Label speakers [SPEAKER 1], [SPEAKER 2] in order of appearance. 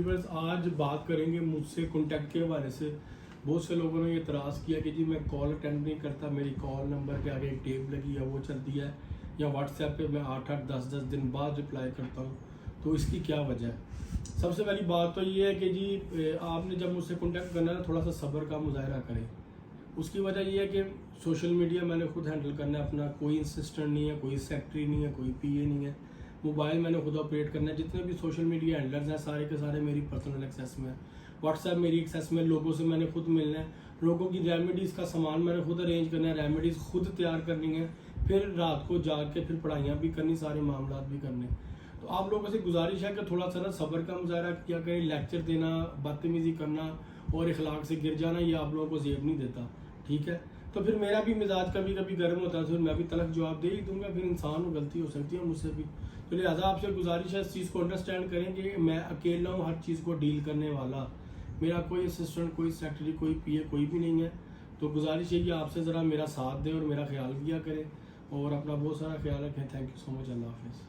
[SPEAKER 1] Viewers آج بات کریں گے مجھ سے کانٹیکٹ کے حوالے سے. بہت سے لوگوں نے یہ اعتراض کیا کہ جی میں کال اٹینڈ نہیں کرتا, میری کال نمبر کے آگے ایک ٹیپ لگی ہے وہ چلتی ہے, یا واٹس ایپ پہ میں 8-8 10-10 دن بعد رپلائی کرتا ہوں, تو اس کی کیا وجہ ہے. سب سے پہلی بات تو یہ ہے کہ جی آپ نے جب مجھ سے کانٹیکٹ کرنا ہے نا, تھوڑا سا صبر کا مظاہرہ کریں. اس کی وجہ یہ ہے کہ سوشل میڈیا میں نے خود ہینڈل کرنا ہے اپنا, کوئی اسسٹنٹ نہیں ہے, کوئی سیکٹری نہیں ہے, کوئی پی اے نہیں ہے. موبائل میں نے خود آپریٹ کرنا ہے. جتنے بھی سوشل میڈیا ہینڈلرز ہیں سارے کے سارے میری پرسنل ایکسیس میں ہیں. واٹس ایپ میری ایکسیس میں, لوگوں سے میں نے خود ملنا ہے, لوگوں کی ریمیڈیز کا سامان میں نے خود ارینج کرنا ہے, ریمیڈیز خود تیار کرنی ہے, پھر رات کو جاگ کے پھر پڑھائیاں بھی کرنی, سارے معاملات بھی کرنے. تو آپ لوگوں سے گزارش ہے کہ تھوڑا سا نا صبر کا مظاہرہ کیا کریں. لیکچر دینا, بدتمیزی کرنا اور اخلاق سے گر جانا, یہ آپ لوگوں کو زیب نہیں دیتا, ٹھیک ہے. تو پھر میرا بھی مزاج کبھی کبھی گرم ہوتا ہے, پھر میں بھی تلخ جواب دے ہی دوں گا, پھر انسان ہوں, غلطی ہو سکتی ہے مجھ سے بھی. تو لہٰذا آپ سے گزارش ہے اس چیز کو انڈرسٹینڈ کریں کہ میں اکیلا ہوں ہر چیز کو ڈیل کرنے والا, میرا کوئی اسسٹنٹ, کوئی سیکرٹری, کوئی پی اے, کوئی بھی نہیں ہے. تو گزارش ہے کہ آپ سے ذرا میرا ساتھ دیں اور میرا خیال کیا کریں, اور اپنا بہت سارا خیال رکھیں. تھینک یو سو مچ. اللہ حافظ.